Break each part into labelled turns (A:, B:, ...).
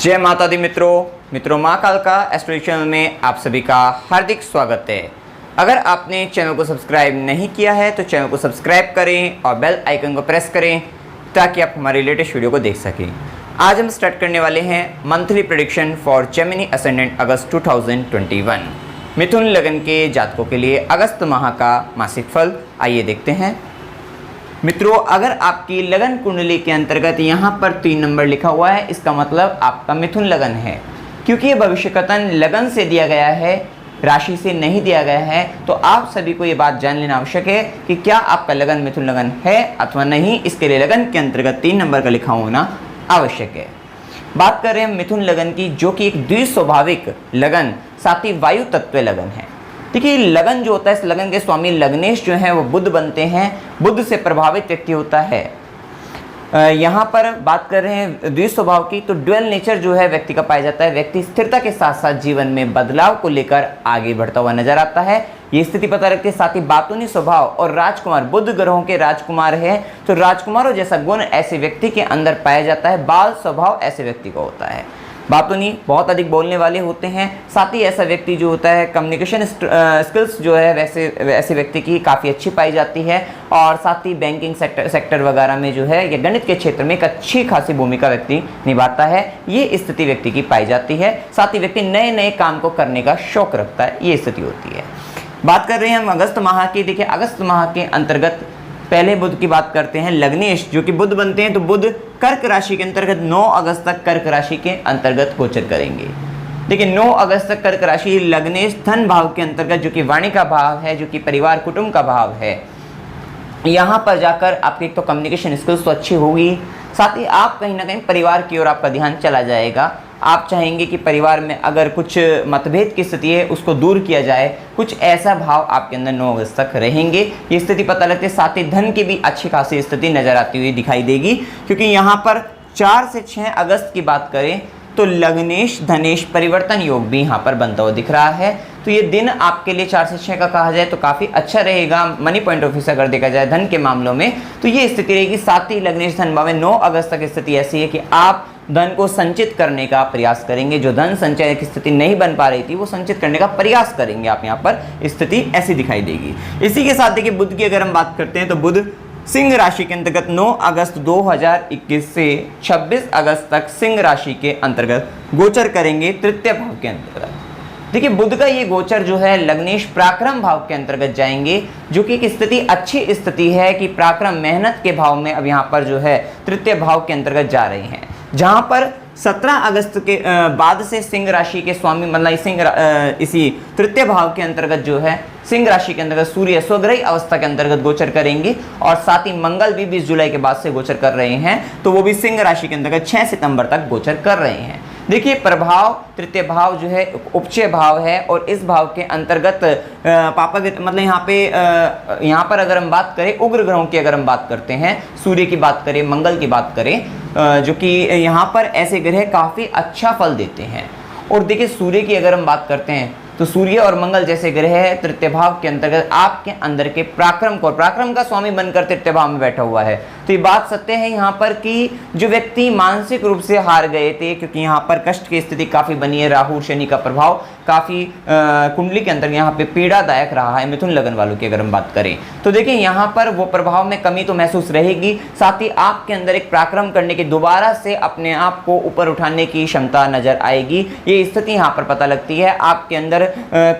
A: जय माता दी मित्रों माँ कालका एस्ट्रो चैनल में आप सभी का हार्दिक स्वागत है। अगर आपने चैनल को सब्सक्राइब नहीं किया है तो चैनल को सब्सक्राइब करें और बेल आइकन को प्रेस करें ताकि आप हमारे लेटेस्ट वीडियो को देख सकें। आज हम स्टार्ट करने वाले हैं monthly prediction for Gemini ascendant August 2021। मिथुन लगन के जातकों के लिए अगस्त माह का मासिक फल आइए देखते हैं। मित्रों, अगर आपकी लगन कुंडली के अंतर्गत यहाँ पर 3 नंबर लिखा हुआ है, इसका मतलब आपका मिथुन लगन है। क्योंकि ये भविष्य कथन लगन से दिया गया है, राशि से नहीं दिया गया है, तो आप सभी को ये बात जान लेना आवश्यक है कि क्या आपका लगन मिथुन लगन है अथवा नहीं। इसके लिए लगन के अंतर्गत 3 नंबर का लिखा होना आवश्यक है। बात कर रहे हैं मिथुन लगन की, जो कि एक द्विस्वाभाविक लगन साथ ही वायु तत्व लगन है। देखिए, लगन जो होता है, इस लगन के स्वामी लग्नेश जो है वो बुध बनते हैं। बुध से प्रभावित व्यक्ति होता है। यहाँ पर बात कर रहे हैं द्विस्वभाव की, तो ड्यूअल नेचर जो है व्यक्ति का पाया जाता है। व्यक्ति स्थिरता के साथ साथ जीवन में बदलाव को लेकर आगे बढ़ता हुआ नजर आता है। ये स्थिति पता रखते साथ ही बातूनी स्वभाव और राजकुमार, बुध ग्रहों के राजकुमार है, तो राजकुमारों जैसा गुण ऐसे व्यक्ति के अंदर पाया जाता है। बाल स्वभाव ऐसे व्यक्ति का होता है। बातूनी, बहुत अधिक बोलने वाले होते हैं। साथ ही ऐसा व्यक्ति जो होता है, कम्युनिकेशन स्किल्स जो है वैसे व्यक्ति की काफ़ी अच्छी पाई जाती है। और साथ ही बैंकिंग सेक्टर वगैरह में जो है या गणित के क्षेत्र में एक अच्छी खासी भूमिका व्यक्ति निभाता है। ये स्थिति व्यक्ति की पाई जाती है। साथ ही व्यक्ति नए नए काम को करने का शौक रखता है, ये स्थिति होती है। बात कर रहे हैं हम अगस्त माह की। देखिए, अगस्त माह के अंतर्गत पहले बुध की बात करते हैं। लग्नेश जो कि बुध बनते हैं, तो बुध कर्क राशि के अंतर्गत 9 अगस्त तक कर्क राशि के अंतर्गत गोचर करेंगे। देखिए, 9 अगस्त तक कर्क राशि लग्नेश धन भाव के अंतर्गत, जो कि वाणी का भाव है, जो कि परिवार कुटुंब का भाव है, यहाँ पर जाकर आपकी एक तो कम्युनिकेशन स्किल्स तो अच्छी होगी। साथ ही आप कहीं ना कहीं परिवार की ओर आपका ध्यान चला जाएगा। आप चाहेंगे कि परिवार में अगर कुछ मतभेद की स्थिति है उसको दूर किया जाए, कुछ ऐसा भाव आपके अंदर 9 अगस्त तक रहेंगे। ये स्थिति पता लगती है। साथ ही धन की भी अच्छी खासी स्थिति नजर आती हुई दिखाई देगी, क्योंकि यहाँ पर 4 से 6 अगस्त की बात करें तो लग्नेश धनेश परिवर्तन योग भी यहाँ पर बनता हुआ दिख रहा है। तो ये दिन आपके लिए 4 से 6 का कहा जाए तो काफ़ी अच्छा रहेगा। मनी पॉइंट ऑफ व्यू से अगर देखा जाए धन के मामलों में, तो ये स्थिति रहेगी। साथ ही लग्नेश धन भाव में 9 अगस्त तक स्थिति ऐसी है कि आप धन को संचित करने का प्रयास करेंगे। जो धन संचय की स्थिति नहीं बन पा रही थी, वो संचित करने का प्रयास करेंगे आप। यहाँ पर स्थिति ऐसी दिखाई देगी। इसी के साथ देखिए, बुध की अगर हम बात करते हैं तो बुध सिंह राशि के अंतर्गत 9 अगस्त 2021 से 26 अगस्त तक सिंह राशि के अंतर्गत गोचर करेंगे, तृतीय भाव के अंतर्गत। देखिए, बुध का ये गोचर जो है लग्नेश पराक्रम भाव के अंतर्गत जाएंगे, जो कि एक स्थिति अच्छी स्थिति है कि पराक्रम मेहनत के भाव में अब यहाँ पर जो है तृतीय भाव के अंतर्गत जा रहे हैं। जहाँ पर 17 अगस्त के बाद से सिंह राशि के स्वामी मतलब इसी तृतीय भाव के अंतर्गत जो है सिंह राशि के अंतर्गत सूर्य स्वग्रही अवस्था के अंतर्गत गोचर करेंगे। और साथ ही मंगल भी 20 जुलाई के बाद से गोचर कर रहे हैं, तो वो भी सिंह राशि के अंतर्गत 6 सितंबर तक गोचर कर रहे हैं। देखिए, प्रभाव तृतीय भाव जो है उपचय भाव है, और इस भाव के अंतर्गत पापा मतलब यहाँ पर अगर हम बात करें उग्र ग्रहों की, अगर हम बात करते हैं, सूर्य की बात करें, मंगल की बात करें, जो कि यहाँ पर ऐसे ग्रह काफ़ी अच्छा फल देते हैं। और देखिए, सूर्य की अगर हम बात करते हैं तो सूर्य और मंगल जैसे ग्रह तृतीय भाव के अंतर्गत आपके अंदर के पराक्रम का स्वामी बनकर तृतीय भाव में बैठा हुआ है। तो ये बात सत्य है यहाँ पर कि जो व्यक्ति मानसिक रूप से हार गए थे, क्योंकि यहाँ पर कष्ट की स्थिति काफ़ी बनी है, राहु शनि का प्रभाव काफ़ी कुंडली के अंदर यहाँ पे पीड़ादायक रहा है मिथुन लगन वालों की अगर हम बात करें, तो देखिए यहाँ पर वो प्रभाव में कमी तो महसूस रहेगी। साथ ही आपके अंदर एक पराक्रम करने की, दोबारा से अपने आप को ऊपर उठाने की क्षमता नजर आएगी। ये स्थिति यहाँ पर पता लगती है। आपके अंदर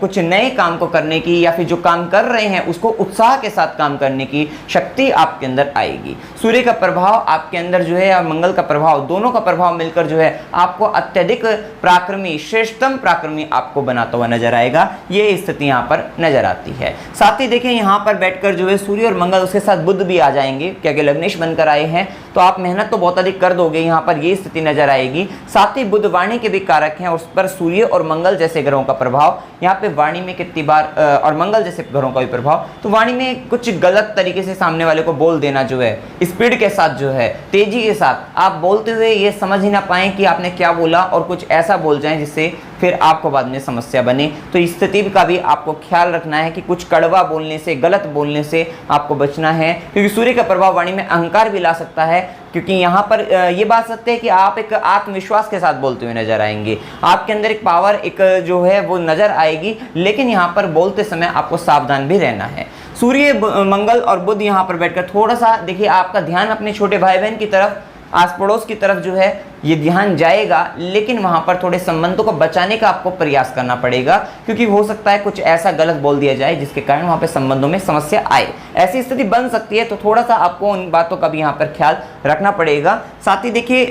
A: कुछ नए काम को करने की, या फिर जो काम कर रहे हैं उसको उत्साह के साथ काम करने की शक्ति आपके अंदर आएगी। सूर्य का प्रभाव आपके अंदर जो है, और मंगल का प्रभाव, दोनों का प्रभाव मिलकर जो है आपको अत्यधिक पराक्रमी, श्रेष्ठतम पराक्रमी आपको बनाता हुआ नजर आएगा। ये स्थिति यहाँ पर नजर आती है। साथ ही देखिए, यहाँ पर बैठकर जो है सूर्य और मंगल, उसके साथ बुध भी आ जाएंगे, क्योंकि लग्नेश बनकर आए हैं, तो आप मेहनत तो बहुत अधिक कर दोगे, यहाँ पर ये स्थिति नजर आएगी। साथ ही बुध वाणी के भी कारक हैं, उस पर सूर्य और मंगल जैसे ग्रहों का प्रभाव, यहाँ पे वाणी में कितनी बार और मंगल जैसे ग्रहों का भी प्रभाव, तो वाणी में कुछ गलत तरीके से सामने वाले को बोल देना, जो है स्पीड के साथ, जो है तेजी के साथ आप बोलते हुए ये समझ ही ना पाएं कि आपने क्या बोला, और कुछ ऐसा बोल जाएं जिससे फिर आपको बाद में समस्या बने। तो इस स्थिति का भी आपको ख्याल रखना है कि कुछ कड़वा बोलने से, गलत बोलने से आपको बचना है, क्योंकि सूर्य का प्रभाव वाणी में अहंकार भी ला सकता है। क्योंकि यहाँ पर ये बात सत्य है कि आप एक आत्मविश्वास के साथ बोलते हुए नजर आएंगे, आपके अंदर एक पावर एक जो है वो नजर आएगी, लेकिन यहाँ पर बोलते समय आपको सावधान भी रहना है। सूर्य, मंगल और बुध यहाँ पर बैठकर थोड़ा सा देखिए आपका ध्यान अपने छोटे भाई बहन की तरफ, आस पड़ोस की तरफ जो है ये ध्यान जाएगा, लेकिन वहां पर थोड़े संबंधों को बचाने का आपको प्रयास करना पड़ेगा, क्योंकि हो सकता है कुछ ऐसा गलत बोल दिया जाए जिसके कारण वहां पे संबंधों में समस्या आए। ऐसी स्थिति बन सकती है, तो थोड़ा सा आपको उन बातों का भी यहाँ पर ख्याल रखना पड़ेगा। साथ ही देखिए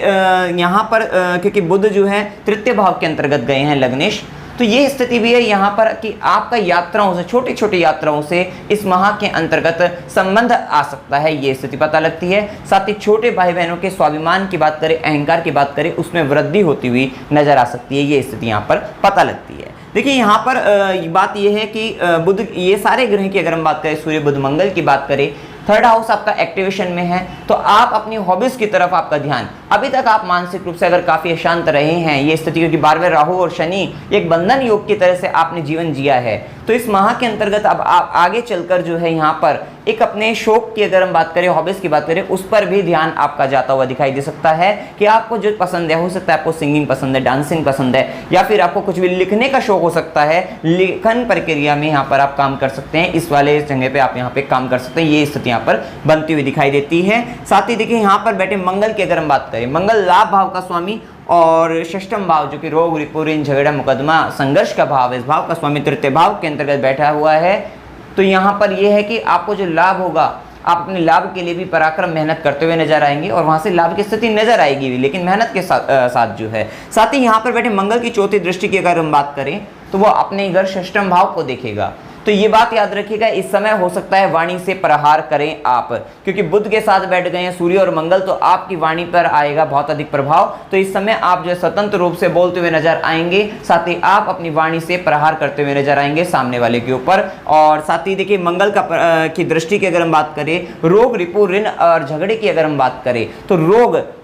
A: यहाँ पर क्योंकि बुध जो है तृतीय भाव के अंतर्गत गए हैं लग्नेश, तो ये स्थिति भी है यहाँ पर कि आपका यात्राओं से, छोटी छोटी यात्राओं से इस माह के अंतर्गत संबंध आ सकता है, ये स्थिति पता लगती है। साथ ही छोटे भाई बहनों के स्वाभिमान की बात करें, अहंकार की बात करें, उसमें वृद्धि होती हुई नजर आ सकती है, ये स्थिति यहाँ पर पता लगती है। देखिए यहाँ पर बात यह है कि बुध, ये सारे ग्रह की अगर हम बात करें, सूर्य बुध मंगल की बात करें, थर्ड हाउस आपका एक्टिवेशन में है, तो आप अपनी हॉबीज की तरफ आपका ध्यान, अभी तक आप मानसिक रूप से अगर काफी अशांत रहे हैं, ये स्थिति क्योंकि 12वें राहु और शनि एक बंधन योग की तरह से आपने जीवन जिया है, तो इस माह के अंतर्गत अब आप आगे चलकर जो है यहाँ पर एक अपने शौक की अगर हम बात करें, हॉबीज की बात करें, उस पर भी ध्यान आपका जाता हुआ दिखाई दे सकता है कि आपको जो पसंद है, हो सकता है आपको सिंगिंग पसंद है, डांसिंग पसंद है, या फिर आपको कुछ भी लिखने का शौक हो सकता है, लेखन प्रक्रिया में यहाँ पर आप काम कर सकते हैं, इस वाले जगह पे आप यहाँ पे काम कर सकते हैं, ये स्थिति यहाँ पर बनती हुई दिखाई देती है। साथ ही देखिए यहाँ पर बैठे मंगल की अगर हम बात करें, मंगल लाभ भाव का स्वामी और षष्ठम भाव जो कि रोग, रिपुरीन, झगड़ा, मुकदमा, संघर्ष का भाव, इस भाव का स्वामी तृतीय भाव के अंतर्गत बैठा हुआ है। तो यहाँ पर यह है कि आपको जो लाभ होगा, आप अपने लाभ के लिए भी पराक्रम मेहनत करते हुए नजर आएंगे और वहां से लाभ की स्थिति नजर आएगी भी, लेकिन मेहनत के साथ जो है। साथ ही यहाँ पर बैठे मंगल की चौथी दृष्टि की अगर हम बात करें तो वो अपने घर षष्ठम भाव को देखेगा। तो ये बात याद रखिएगा, इस समय हो सकता है वाणी से प्रहार करें आप, क्योंकि बुध के साथ बैठ गए हैं सूर्य और मंगल, तो आपकी वाणी पर आएगा बहुत अधिक प्रभाव। तो इस समय आप जो स्वतंत्र रूप से बोलते हुए नजर आएंगे, साथ ही आप अपनी वाणी से प्रहार करते हुए नजर आएंगे सामने वाले के ऊपर। और साथ ही देखिए मंगल की दृष्टि की अगर हम बात करें, रोग, रिपु, ऋण और झगड़े की अगर हम बात करें, तो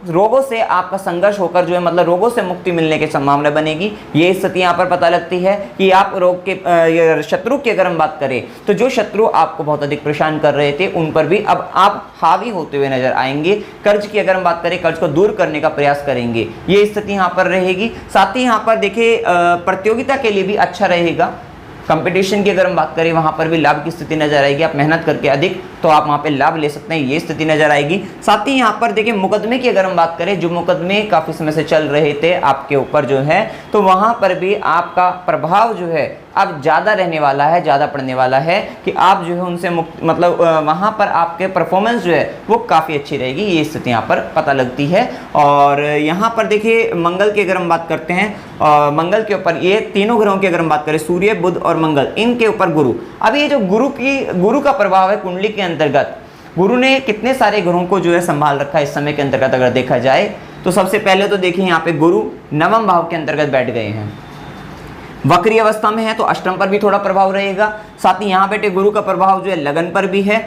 A: रोगों से आपका संघर्ष होकर जो है, मतलब रोगों से मुक्ति मिलने के संभावना बनेगी, ये स्थिति यहाँ पर पता लगती है कि आप रोग के शत्रु की अगर बात करें, तो जो शत्रु आपको बहुत अधिक परेशान कर रहे थे, उन पर भी अब आप हावी होते हुए नजर आएंगे। कर्ज की अगर हम बात करें, कर्ज को दूर करने का प्रयास करेंगे, ये स्थिति यहां पर रहेगी। साथ ही यहां पर देखिए प्रतियोगिता के लिए भी अच्छा रहेगा। कंपटीशन की अगर हम बात करें, वहां पर भी लाभ की स्थिति नजर आएगी। आप मेहनत करके अधिक तो आप वहां पे लाभ ले सकते हैं, ये स्थिति नजर आएगी। साथ ही यहाँ पर देखिए मुकदमे की अगर हम बात करें, जो मुकदमे काफी समय से चल रहे थे आपके ऊपर जो है, तो वहां पर भी आपका प्रभाव जो है अब ज़्यादा रहने वाला है, ज़्यादा पड़ने वाला है कि आप जो है उनसे मुक्त, मतलब वहाँ पर आपके परफॉर्मेंस जो है वो काफ़ी अच्छी रहेगी, ये स्थिति यहाँ पर पता लगती है। और यहाँ पर देखिए मंगल की अगर हम बात करते हैं, मंगल के ऊपर ये तीनों ग्रहों की अगर हम बात करें, सूर्य, बुध और मंगल, इनके ऊपर गुरु। अब ये जो गुरु का प्रभाव है कुंडली के अंतर्गत, गुरु ने कितने सारे ग्रहों को जो है संभाल रखा है इस समय के अंतर्गत अगर देखा जाए, तो सबसे पहले तो देखिए यहाँ पे गुरु नवम भाव के अंतर्गत बैठ गए हैं, वक्री अवस्था में है, तो अष्टम पर भी थोड़ा प्रभाव रहेगा। साथ ही यहाँ बैठे गुरु का प्रभाव जो है लगन पर भी है,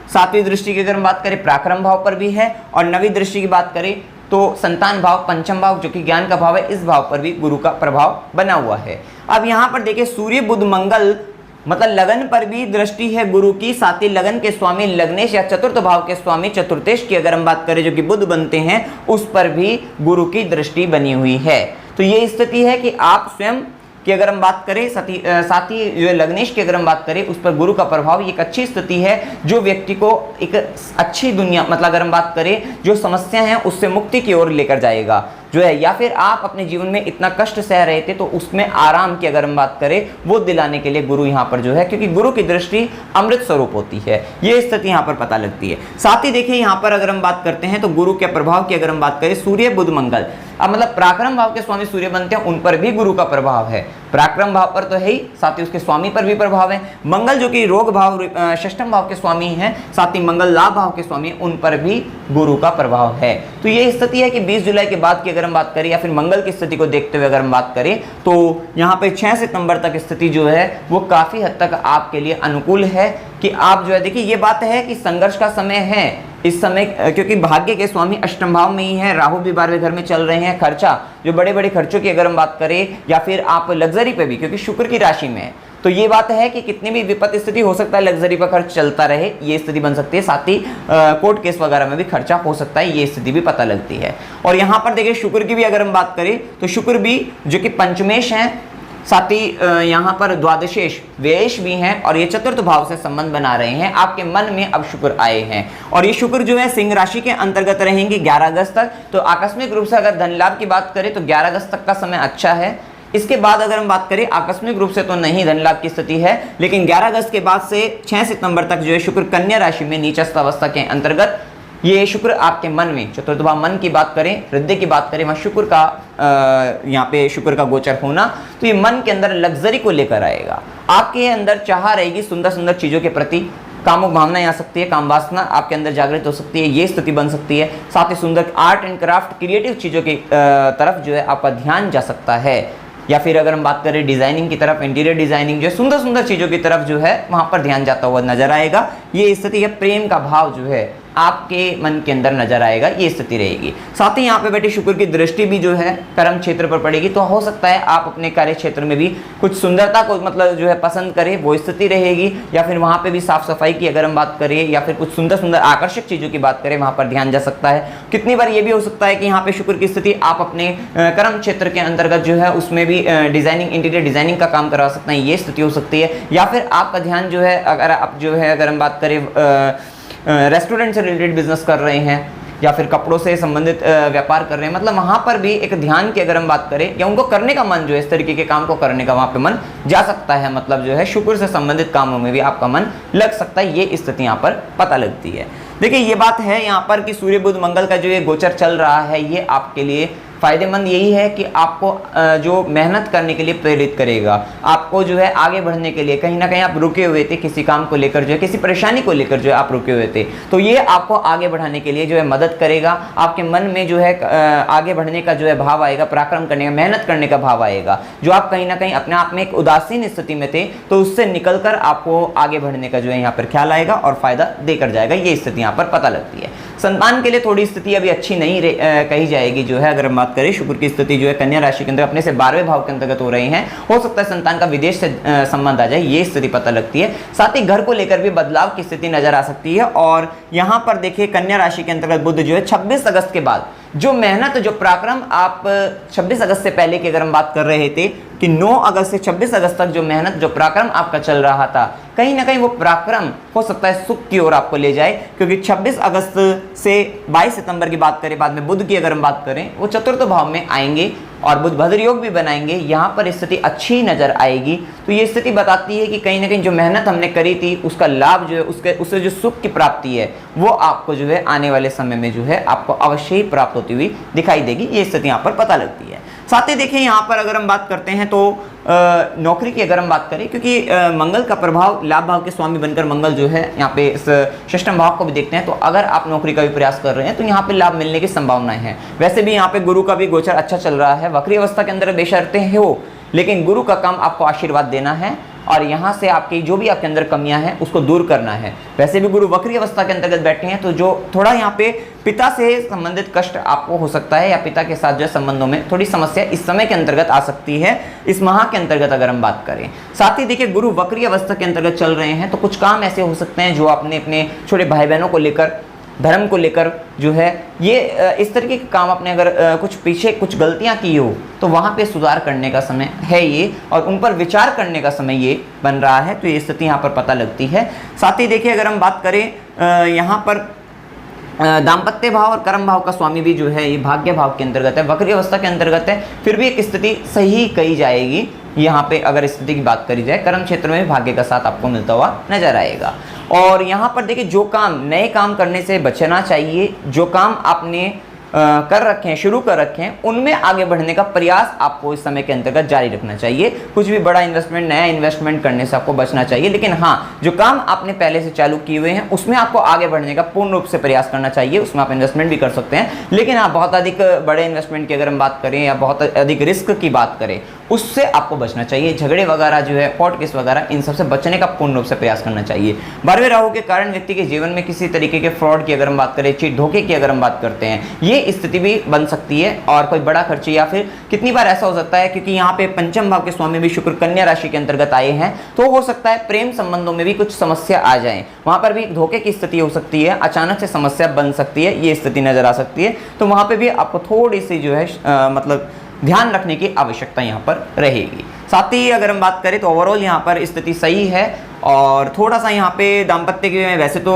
A: सातवीं दृष्टि की अगर हम बात करें पराक्रम भाव पर भी है, और नवीं दृष्टि की बात करें तो संतान भाव, पंचम भाव जो कि ज्ञान का भाव है, इस भाव पर भी गुरु का प्रभाव बना हुआ है। अब यहाँ पर देखिए सूर्य, बुध, मंगल, मतलब लगन पर भी दृष्टि है गुरु की। साथ ही लगन के स्वामी लग्नेश या चतुर्थ भाव के स्वामी चतुर्थेश की अगर हम बात करें, जो कि बुध बनते हैं, उस पर भी गुरु की दृष्टि बनी हुई है। तो ये स्थिति है कि आप स्वयं कि अगर हम बात करें, साथ ही जो लग्नेश की अगर हम बात करें, उस पर गुरु का प्रभाव, एक अच्छी स्थिति है जो व्यक्ति को एक अच्छी दुनिया, मतलब अगर हम बात करें जो समस्या है उससे मुक्ति की ओर लेकर जाएगा जो है, या फिर आप अपने जीवन में इतना कष्ट सह रहे थे तो उसमें आराम की अगर हम बात करें, वो दिलाने के लिए गुरु यहाँ पर जो है, क्योंकि गुरु की दृष्टि अमृत स्वरूप होती है, ये स्थिति यहाँ पर पता लगती है। साथ ही देखिए यहाँ पर अगर हम बात करते हैं तो गुरु के प्रभाव की अगर हम बात करें, सूर्य, बुध, मंगल, अब मतलब पराक्रम भाव के स्वामी सूर्य बनते हैं, उन पर भी गुरु का प्रभाव है। पराक्रम भाव पर तो है ही, साथ ही उसके स्वामी पर भी प्रभाव है। मंगल जो कि रोग भाव, षष्ठम भाव के स्वामी हैं, साथ ही मंगल लाभ भाव के स्वामी, उन पर भी गुरु का प्रभाव है। तो ये स्थिति है कि 20 जुलाई के बाद की अगर हम बात करें, या फिर मंगल की स्थिति को देखते हुए अगर हम बात करें, तो यहाँ पे 6 सितंबर तक स्थिति जो है वो काफी हद तक आपके लिए अनुकूल है कि आप जो है, देखिए ये बात है कि संघर्ष का समय है इस समय, क्योंकि भाग्य के स्वामी अष्टम भाव में ही है, राहु भी 12वें घर में चल रहे हैं, खर्चा जो बड़े बड़े खर्चों की अगर हम बात करें या फिर आप लग्जरी पे भी, क्योंकि शुक्र की राशि में है तो ये बात है कि कितनी भी विपत्त स्थिति हो सकता है लग्जरी पर खर्च चलता रहे, ये स्थिति बन सकती है। साथ ही कोर्ट केस वगैरह में भी खर्चा हो सकता है, ये स्थिति भी पता लगती है। और यहाँ पर देखिए शुक्र की भी अगर हम बात करें तो शुक्र भी जो कि पंचमेश है, साथ ही यहाँ पर द्वादशेश व्ययेश भी हैं और ये चतुर्थ भाव से संबंध बना रहे हैं। आपके मन में अब शुक्र आए हैं और ये शुक्र जो है सिंह राशि के अंतर्गत रहेंगे 11 अगस्त तक। तो आकस्मिक रूप से अगर धन लाभ की बात करें तो 11 अगस्त तक का समय अच्छा है। इसके बाद अगर हम बात करें आकस्मिक रूप से तो नहीं धन लाभ की स्थिति है, लेकिन 11 अगस्त के बाद से 6 सितंबर तक जो है शुक्र कन्या राशि में नीचस्थ अवस्था के अंतर्गत ये शुक्र आपके मन में, चतुर्थ भाव मन की बात करें, हृदय की बात करें, वहाँ शुक्र का यहाँ पे शुक्र का गोचर होना, तो ये मन के अंदर लग्जरी को लेकर आएगा। आपके अंदर चाह रहेगी सुंदर सुंदर चीज़ों के प्रति, कामुक भावनाएं आ सकती है, काम वासना आपके अंदर जागृत हो सकती है, ये स्थिति बन सकती है। साथ ही सुंदर आर्ट एंड क्राफ्ट क्रिएटिव चीज़ों की तरफ जो है आपका ध्यान जा सकता है। या फिर अगर हम बात करें डिजाइनिंग की तरफ, इंटीरियर डिजाइनिंग जो सुंदर सुंदर चीज़ों की तरफ जो है वहाँ पर ध्यान जाता हुआ नजर आएगा। ये स्थिति है, प्रेम का भाव जो है आपके मन के अंदर नजर आएगा, ये स्थिति रहेगी। साथ ही यहाँ पे बैठे शुक्र की दृष्टि भी जो है कर्म क्षेत्र पर पड़ेगी, तो हो सकता है आप अपने कार्य क्षेत्र में भी कुछ सुंदरता को मतलब जो है पसंद करें, वो स्थिति रहेगी। या फिर वहाँ पे भी साफ सफाई की अगर हम बात करें या फिर कुछ सुंदर सुंदर आकर्षक चीज़ों की बात करें, वहाँ पर ध्यान जा सकता है। कितनी बार ये भी हो सकता है कि यहाँ पे शुक्र की स्थिति आप अपने कर्म क्षेत्र के अंतर्गत जो है उसमें भी डिजाइनिंग, इंटीरियर डिजाइनिंग का काम करवा सकते हैं, ये स्थिति हो सकती है। या फिर आपका ध्यान जो है अगर हम बात करें रेस्टोरेंट से रिलेटेड बिजनेस कर रहे हैं या फिर कपड़ों से संबंधित व्यापार कर रहे हैं, मतलब वहाँ पर भी एक ध्यान की अगर हम बात करें या उनको करने का मन जो है इस तरीके के काम को करने का वहाँ पे मन जा सकता है। मतलब जो है शुक्र से संबंधित कामों में भी आपका मन लग सकता है, ये स्थिति यहाँ पर पता लगती है। देखिए ये बात है यहाँ पर कि सूर्य बुध मंगल का जो ये गोचर चल रहा है ये आपके लिए फायदेमंद यही है कि आपको जो मेहनत करने के लिए प्रेरित करेगा, आपको जो है आगे बढ़ने के लिए, कहीं ना कहीं आप रुके हुए थे किसी काम को लेकर जो है, किसी परेशानी को लेकर जो है आप रुके हुए थे, तो ये आपको आगे बढ़ाने के लिए जो है मदद करेगा। आपके मन में जो है आगे बढ़ने का जो है भाव आएगा, पराक्रम करने का, मेहनत करने का भाव आएगा। जो आप कहीं ना कहीं अपने आप में एक उदासीन स्थिति में थे तो उससे निकलकर आपको आगे बढ़ने का जो है यहाँ पर ख्याल आएगा और फायदा देकर जाएगा, ये स्थिति यहाँ पर पता लगती है। संतान के लिए थोड़ी स्थिति अभी अच्छी नहीं कही जाएगी जो है, अगर हम बात करें शुक्र की स्थिति जो है कन्या राशि के अंदर अपने से 12वें भाव के अंतर्गत हो रही हैं, हो सकता है संतान का विदेश से संबंध आ जाए, ये स्थिति पता लगती है। साथ ही घर को लेकर भी बदलाव की स्थिति नजर आ सकती है। और यहाँ पर देखिए कन्या राशि के अंतर्गत बुध जो है 26 अगस्त के बाद जो मेहनत, जो पराक्रम आप 26 अगस्त से पहले की अगर हम बात कर रहे थे कि 9 अगस्त से 26 अगस्त तक जो मेहनत, जो पराक्रम आपका चल रहा था, कहीं ना कहीं वो पराक्रम हो सकता है सुख की ओर आपको ले जाए, क्योंकि 26 अगस्त से 22 सितंबर की बात करें, बाद में बुध की अगर हम बात करें, वो चतुर्थ भाव में आएंगे और बुध भद्र योग भी बनाएंगे, यहाँ पर स्थिति अच्छी नजर आएगी। तो ये स्थिति बताती है कि कहीं ना कहीं जो मेहनत हमने करी थी उसका लाभ जो है, उससे जो सुख की प्राप्ति है वो आपको जो है आने वाले समय में जो है आपको अवश्य ही प्राप्त होती हुई दिखाई देगी, ये स्थिति यहाँ पर पता लगती है। साथ ही देखिए यहाँ पर अगर हम बात करते हैं तो नौकरी की अगर हम बात करें, क्योंकि मंगल का प्रभाव, लाभ भाव के स्वामी बनकर मंगल जो है यहाँ पे इस षष्ठम भाव को भी देखते हैं, तो अगर आप नौकरी का भी प्रयास कर रहे हैं तो यहाँ पे लाभ मिलने की संभावनाएं हैं। वैसे भी यहाँ पे गुरु का भी गोचर अच्छा चल रहा है, वक्री अवस्था के अंदर बेशर्ते हो, लेकिन गुरु का काम आपको आशीर्वाद देना है और यहाँ से आपकी जो भी आपके अंदर कमियां हैं उसको दूर करना है। वैसे भी गुरु वक्री अवस्था के अंतर्गत बैठे हैं, तो जो थोड़ा यहाँ पे पिता से संबंधित कष्ट आपको हो सकता है या पिता के साथ जो संबंधों में थोड़ी समस्या इस समय के अंतर्गत आ सकती है, इस माह के अंतर्गत अगर हम बात करें। साथ ही देखिए गुरु वक्री अवस्था के अंतर्गत चल रहे हैं, तो कुछ काम ऐसे हो सकते हैं जो आपने अपने छोटे भाई बहनों को लेकर, धर्म को लेकर जो है ये इस तरीके के काम आपने अगर कुछ पीछे कुछ गलतियां की हो तो वहाँ पे सुधार करने का समय है ये, और उन पर विचार करने का समय ये बन रहा है, तो ये स्थिति यहाँ पर पता लगती है। साथ ही देखिए अगर हम बात करें यहाँ पर दाम्पत्य भाव और कर्म भाव का स्वामी भी जो है ये भाग्य भाव के अंतर्गत है, वक्री अवस्था के अंतर्गत है, फिर भी एक स्थिति सही कही जाएगी। यहाँ पे अगर स्थिति की बात करी जाए, कर्म क्षेत्र में भी भाग्य का साथ आपको मिलता हुआ नजर आएगा। और यहाँ पर देखिए जो काम, नए काम करने से बचना चाहिए, जो काम आपने कर रखे हैं, शुरू कर रखे हैं, उनमें आगे बढ़ने का प्रयास आपको इस समय के अंतर्गत जारी रखना चाहिए। कुछ भी बड़ा इन्वेस्टमेंट, नया इन्वेस्टमेंट करने से आपको बचना चाहिए, लेकिन हाँ जो काम आपने पहले से चालू किए हुए हैं उसमें आपको आगे बढ़ने का पूर्ण रूप से प्रयास करना चाहिए। उसमें आप इन्वेस्टमेंट भी कर सकते हैं, लेकिन हाँ बहुत अधिक बड़े इन्वेस्टमेंट की अगर हम बात करें या बहुत अधिक रिस्क की बात करें उससे आपको बचना चाहिए। झगड़े वगैरह जो है, कोर्ट केस वगैरह, इन सबसे बचने का पूर्ण रूप से प्रयास करना चाहिए। 12वें राहु के कारण व्यक्ति के जीवन में किसी तरीके के फ्रॉड की अगर हम बात करें, चीट धोखे की अगर हम बात करते हैं, ये स्थिति भी बन सकती है और कोई बड़ा खर्च, या फिर कितनी बार ऐसा हो सकता है क्योंकि यहाँ पे पंचम भाव के स्वामी भी शुक्र कन्या राशि के अंतर्गत आए हैं, तो हो सकता है प्रेम संबंधों में भी कुछ समस्या आ जाए, वहां पर भी धोखे की स्थिति हो सकती है, अचानक से समस्या बन सकती है, ये स्थिति नजर आ सकती है। तो वहां पे भी आपको थोड़ी सी जो है मतलब ध्यान रखने की आवश्यकता यहाँ पर रहेगी। साथ ही अगर हम बात करें तो ओवरऑल यहाँ पर स्थिति सही है और थोड़ा सा यहाँ पे दाम्पत्य के, वैसे तो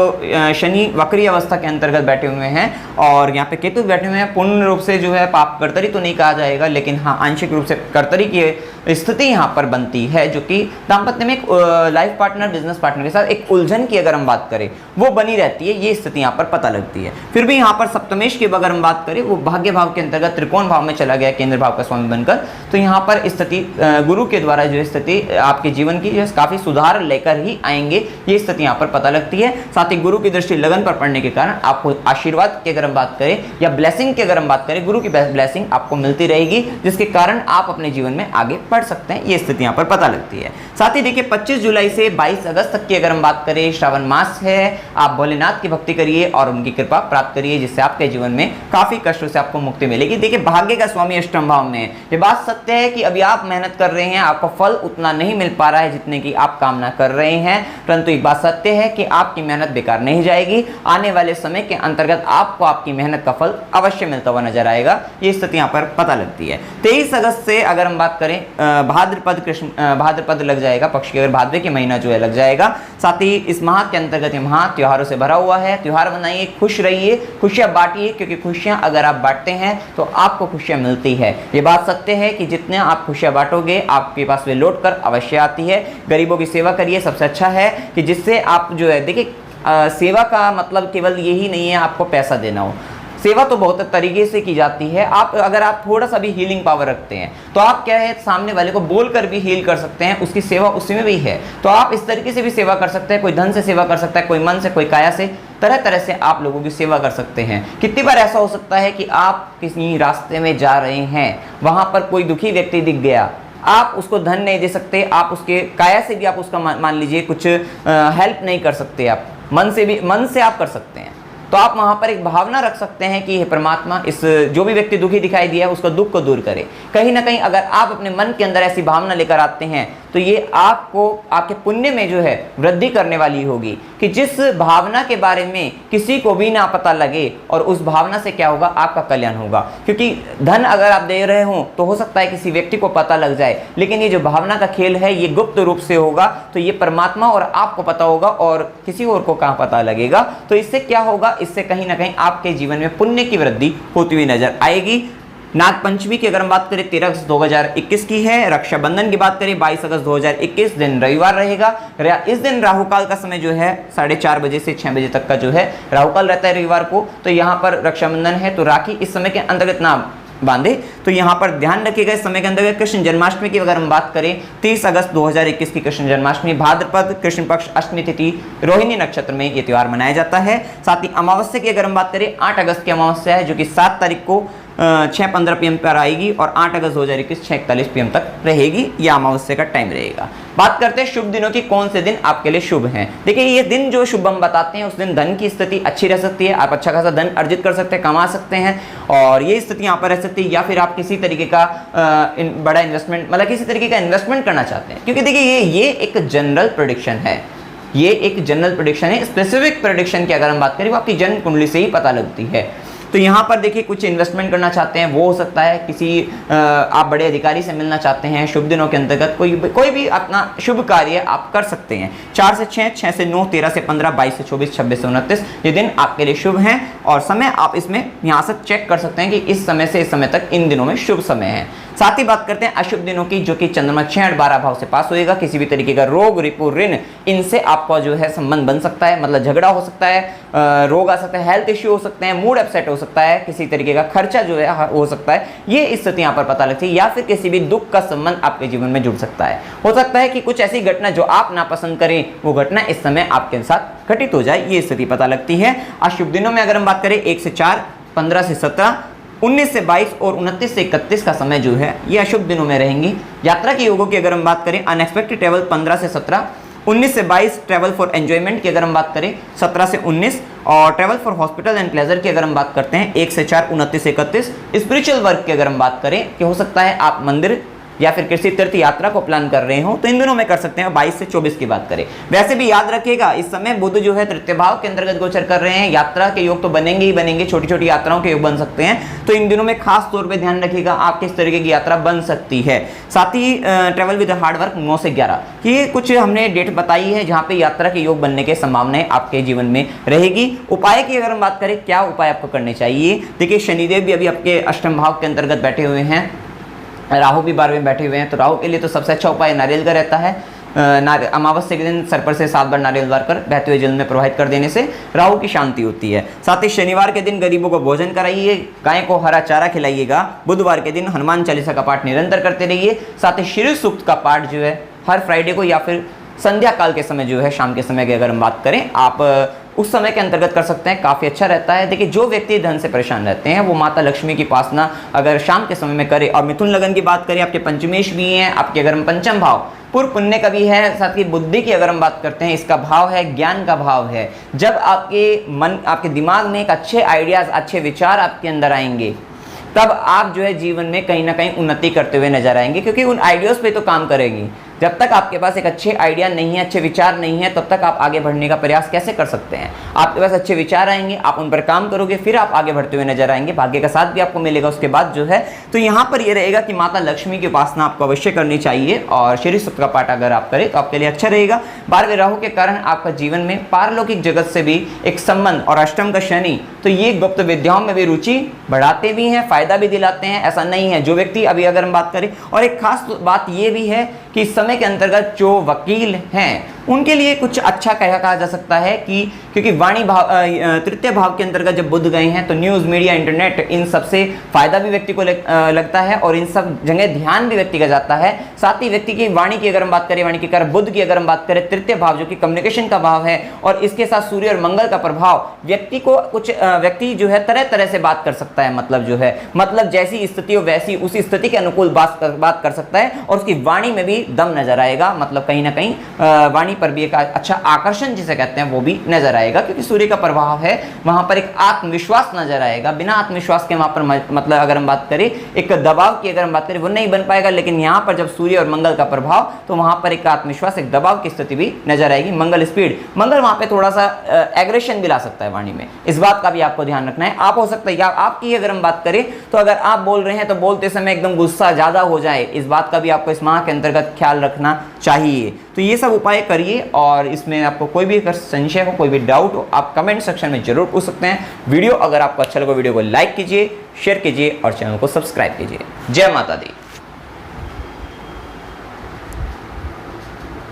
A: शनि वक्री अवस्था के अंतर्गत बैठे हुए हैं और यहाँ पे केतु बैठे हुए हैं, पूर्ण रूप से जो है पाप कर्तरी तो नहीं कहा जाएगा, लेकिन हाँ आंशिक रूप से कर्तरी की स्थिति यहाँ पर बनती है, जो कि दाम्पत्य में एक लाइफ पार्टनर, बिजनेस पार्टनर के साथ एक उलझन की अगर हम बात करें वो बनी रहती है, ये स्थिति यहाँ पर पता लगती है। फिर भी यहाँ पर सप्तमेश की अगर हम बात करें, वो भाग्य भाव के अंतर्गत त्रिकोण भाव में चला गया केंद्र भाव का स्वामी बनकर, तो यहाँ पर स्थिति गुरु के द्वारा जो स्थिति आपके जीवन की जो काफी सुधार लेकर ही आएंगे, ये स्थिति यहाँ पर पता लगती है। साथ ही गुरु की दृष्टि लगन पर पड़ने के कारण आपको आशीर्वाद की अगर हम बात करें या ब्लेसिंग की अगर हम बात करें, गुरु की ब्लेसिंग आपको मिलती रहेगी, जिसके कारण आप अपने जीवन में आगे बढ़ सकते हैं, ये स्थिति यहाँ पर पता लगती है। साथ ही देखिए 25 जुलाई से 22 अगस्त तक की अगर हम बात करें, श्रावण मास है, आप भोलेनाथ की भक्ति करिए और उनकी कृपा प्राप्त करिए, जिससे आपके जीवन में काफी कष्टों से आपको मुक्ति मिलेगी। देखिए भाग्य का स्वामी अष्टम भाव में है, ये बात सत्य है कि अभी आप मेहनत कर रहे हैं, आपको फल उतना नहीं मिल पा रहा है जितने की आप कामना कर रहे हैं, परंतु एक बात सत्य है कि आपकी मेहनत बेकार नहीं जाएगी। आने वाले समय के अंतर्गत आपको आपकी मेहनत का फल अवश्य मिलता हुआ नजर आएगा, ये स्थिति यहाँ पर पता लगती है। 23 अगस्त से अगर हम बात करें, भाद्रपद लग जाएगा, पक्ष की अगर भाद्र के महीना जो है लग जाएगा। साथ ही इस माह के अंतर्गत माह त्योहारों से भरा हुआ है, त्योहार मनाइए, खुश रहिए, खुशियां बांटिए, क्योंकि खुशियां अगर आप बांटते हैं तो आपको खुशियां मिलती है। ये बात सत्य है कि जितने आप खुशियां बांटोगे आपके पास वे लौट कर अवश्य आती है। गरीबों की सेवा करिए, सबसे अच्छा है कि जिससे आप जो है, देखिए सेवा का मतलब केवल यही नहीं है आपको पैसा देना हो, सेवा तो बहुत तरीके से की जाती है। अगर आप थोड़ा सा भी हीलिंग पावर रखते हैं तो आप क्या है, सामने वाले को बोलकर भी हील कर सकते हैं, उसकी सेवा उसी में भी है। तो आप इस तरीके से भी सेवा कर सकते हैं, कोई धन से सेवा कर सकता है, कोई मन से, कोई काया से, तरह तरह से आप लोगों की सेवा कर सकते हैं। कितनी बार ऐसा हो सकता है कि आप किसी रास्ते में जा रहे हैं, वहां पर कोई दुखी व्यक्ति दिख गया, आप उसको धन नहीं दे सकते, आप उसके काया से भी आप उसका मान लीजिए कुछ हेल्प नहीं कर सकते, आप मन से आप कर सकते हैं। तो आप वहां पर एक भावना रख सकते हैं कि हे परमात्मा, इस जो भी व्यक्ति दुखी दिखाई दिया है उसका दुख को दूर करे। कहीं ना कहीं अगर आप अपने मन के अंदर ऐसी भावना लेकर आते हैं तो ये आपको आपके पुण्य में जो है वृद्धि करने वाली होगी, कि जिस भावना के बारे में किसी को भी ना पता लगे, और उस भावना से क्या होगा, आपका कल्याण होगा। क्योंकि धन अगर आप दे रहे हो तो हो सकता है किसी व्यक्ति को पता लग जाए, लेकिन ये जो भावना का खेल है ये गुप्त रूप से होगा, तो ये परमात्मा और आपको पता होगा और किसी और को कहाँ पता लगेगा। तो इससे क्या होगा, इससे कहीं ना कहीं आपके जीवन में पुण्य की वृद्धि होती हुई नजर आएगी। नाग पंचमी की अगर हम बात करें 13 अगस्त 2021 की है। रक्षाबंधन की बात करें 22 अगस्त 2021, दिन रविवार रहेगा। इस दिन राहु काल का समय जो है 4:30 बजे से 6 बजे तक का जो है राहु काल रहता है रविवार को। तो यहाँ पर रक्षाबंधन है, तो राखी इस समय के अंतर्गत ना बांधे, तो यहाँ पर ध्यान रखिएगा। इस समय के अंतर्गत कृष्ण जन्माष्टमी की अगर हम बात करें 30 अगस्त 2021 की कृष्ण जन्माष्टमी, भाद्रपद कृष्ण पक्ष अष्टमी तिथि रोहिणी नक्षत्र में ये त्यौहार मनाया जाता है। साथ ही अमावस्या की अगर हम बात करें 8 अगस्त की अमावस्या है, जो कि 7 तारीख को 6:15 PM पर आएगी और 8 अगस्त 2021 6:41 PM तक रहेगी। यह अमावस्या का टाइम रहेगा। बात करते हैं शुभ दिनों की, कौन से दिन आपके लिए शुभ हैं। देखिए ये दिन जो शुभ हम बताते हैं, उस दिन धन की स्थिति अच्छी रह सकती है, आप अच्छा खासा धन अर्जित कर सकते हैं, कमा सकते हैं, और ये स्थिति यहाँ पर रह सकती है। या फिर आप किसी तरीके का बड़ा इन्वेस्टमेंट, मतलब किसी तरीके का इन्वेस्टमेंट करना चाहते हैं, क्योंकि देखिए ये एक जनरल प्रेडिक्शन है, ये एक जनरल प्रेडिक्शन है। स्पेसिफिक प्रेडिक्शन की अगर हम बात करें वो आपकी जन्म कुंडली से ही पता लगती है। तो यहाँ पर देखिए कुछ इन्वेस्टमेंट करना चाहते हैं, वो हो सकता है किसी आप बड़े अधिकारी से मिलना चाहते हैं, शुभ दिनों के अंतर्गत कोई भी अपना शुभ कार्य आप कर सकते हैं। 4 से 6, 6 से 9, 13 से 15, 22 से 24, 26 से 29 ये दिन आपके लिए शुभ हैं। और समय आप इसमें यहाँ से चेक कर सकते हैं कि इस समय से इस समय तक इन दिनों में शुभ समय है। साथ ही बात करते हैं अशुभ दिनों की, जो कि चंद्रमा 6 और 12 भाव से पास होएगा। किसी भी तरीके का रोग, रिपु, ऋण, इनसे आपका जो है संबंध बन सकता है, मतलब झगड़ा हो सकता है, रोग आ सकता है, हेल्थ इश्यू हो सकते हैं, मूड अपसेट हो सकता है, किसी तरीके का खर्चा जो है हो सकता है। ये स्थिति यहाँ पर पता लगती है। या फिर किसी भी दुख का संबंध आपके जीवन में जुड़ सकता है। हो सकता है कि कुछ ऐसी घटना जो आप नापसंद करें, वो घटना इस समय आपके साथ घटित हो जाए, ये स्थिति पता लगती है। अशुभ दिनों में अगर हम बात करें 1 से 4, 15 से 17, 19 से 22 और 29 से 31 का समय जो है ये अशुभ दिनों में रहेंगी। यात्रा के योगों की अगर हम बात करें, अनएक्सपेक्टेड ट्रैवल 15 से 17, 19 से 22 ट्रैवल फॉर एंजॉयमेंट की अगर हम बात करें 17 से 19, और travel for hospital and pleasure की अगर हम बात करते हैं 1 से 4, 29 से 31। स्पिरिचुअल वर्क की अगर हम बात करें कि हो सकता है आप मंदिर या फिर किसी तीर्थ यात्रा को प्लान कर रहे हो तो इन दिनों में कर सकते हैं। 22 से 24 की बात करें, वैसे भी याद रखिएगा इस समय बुध जो है तृतीय भाव के अंतर्गत गोचर कर रहे हैं। यात्रा के योग तो बनेंगे ही बनेंगे, छोटी छोटी यात्राओं के योग बन सकते हैं, तो इन दिनों में खास तौर पे ध्यान रखिएगा आप किस तरीके की यात्रा बन सकती है। साथ ही ट्रैवल विद हार्ड वर्क 9 से 11 की कुछ हमने डेट बताई है जहां पे यात्रा के योग बनने की संभावनाएं आपके जीवन में रहेगी। उपाय की अगर हम बात करें, क्या उपाय आपको करने चाहिए, देखिए शनिदेव भी अभी आपके अष्टम भाव के अंतर्गत बैठे हुए हैं, राहु भी 12वें में बैठे हुए हैं, तो राहु के लिए तो सबसे अच्छा उपाय नारियल का रहता है। अमावस्या के दिन सर पर से 7 बार नारियल वार कर बहते हुए जल में प्रवाहित कर देने से राहु की शांति होती है। साथ ही शनिवार के दिन गरीबों को भोजन कराइए, गाय को हरा चारा खिलाइएगा। बुधवार के दिन हनुमान चालीसा का पाठ निरंतर करते रहिए। साथ ही श्री सूक्त का पाठ जो है हर फ्राइडे को या फिर संध्या काल के समय जो है, शाम के समय की अगर हम बात करें, आप उस समय के अंतर्गत कर सकते हैं, काफ़ी अच्छा रहता है। देखिए जो व्यक्ति धन से परेशान रहते हैं वो माता लक्ष्मी की उपासना अगर शाम के समय में करे। और मिथुन लगन की बात करें, आपके पंचमेश भी हैं, आपके अगर हम पंचम भाव पूर्व पुण्य का भी है। साथ ही बुद्धि की अगर हम बात करते हैं, इसका भाव है ज्ञान का भाव है। जब आपके मन, आपके दिमाग में एक अच्छे आइडियाज़, अच्छे विचार आपके अंदर आएंगे, तब आप जो है जीवन में कहीं ना कहीं उन्नति करते हुए नजर आएंगे, क्योंकि उन आइडियाज़ पे तो काम करेंगी। जब तक आपके पास एक अच्छे आइडिया नहीं है, अच्छे विचार नहीं है, तब तक आप आगे बढ़ने का प्रयास कैसे कर सकते हैं। आपके पास अच्छे विचार आएंगे, आप उन पर काम करोगे, फिर आप आगे बढ़ते हुए नजर आएंगे, भाग्य का साथ भी आपको मिलेगा उसके बाद जो है। तो यहाँ पर ये रहेगा कि माता लक्ष्मी की उपासना आपको अवश्य करनी चाहिए, और श्री सूक्त का पाठ अगर आप करें तो आपके लिए अच्छा रहेगा। 12वें राहु के कारण आपका जीवन में पारलौकिक जगत से भी एक संबंध, और अष्टम का शनि, तो ये गुप्त विद्याओं में भी रुचि बढ़ाते भी हैं, फायदा भी दिलाते हैं, ऐसा नहीं है। जो व्यक्ति अभी अगर हम बात करें, और एक खास बात ये भी है कि इस समय के अंतर्गत जो वकील हैं उनके लिए कुछ अच्छा कहा जा सकता है कि क्योंकि वाणी भाव, तृतीय भाव के अंतर्गत जब बुध गए हैं तो न्यूज़ मीडिया, इंटरनेट, इन सब से फायदा भी व्यक्ति को लगता है, और इन सब जगह ध्यान भी व्यक्ति का जाता है। साथ ही व्यक्ति की वाणी की अगर हम बात करें, वाणी के कारण बुध की अगर हम बात करें, तृतीय भाव जो कि कम्युनिकेशन का भाव है, और इसके साथ सूर्य और मंगल का प्रभाव व्यक्ति को कुछ व्यक्ति जो है तरह तरह से बात कर सकता है, मतलब जो है, मतलब जैसी स्थिति हो वैसी उसी स्थिति के अनुकूल बात कर सकता है, और उसकी वाणी में भी दम नजर आएगा। मतलब कहीं ना कहीं वाणी पर भी एक अच्छा आकर्षण जिसे कहते हैं वो भी नजर आएगा, क्योंकि सूर्य का प्रभाव है, वहां पर एक आत्मविश्वास नजर आएगा। बिना आत्मविश्वास के वहां पर मतलब अगर हम बात करें, एक दबाव की अगर हम बात करें, वो नहीं बन पाएगा। लेकिन यहाँ पर जब सूर्य और मंगल का प्रभाव, तो वहां पर एक आत्मविश्वास, एक दबाव की स्थिति भी नजर आएगी। मंगल स्पीड, मंगल वहां पे थोड़ा सा एग्रेशन भी ला सकता है वाणी में, इस बात का भी आपको ध्यान रखना है। आप हो सकता है आपकी अगर हम बात करें, तो अगर आप बोल रहे हैं तो बोलते समय एकदम गुस्सा ज्यादा हो जाए, इस बात का भी आपको इस माह के अंतर्गत ख्याल रखना चाहिए। तो ये सब उपाय करिए, और इसमें आपको कोई भी अगर संशय हो, कोई भी डाउट हो, आप कमेंट सेक्शन में जरूर पूछ सकते हैं। वीडियो अगर आपको अच्छा लगा, वीडियो को लाइक कीजिए, शेयर कीजिए और चैनल को सब्सक्राइब कीजिए। जय माता दी।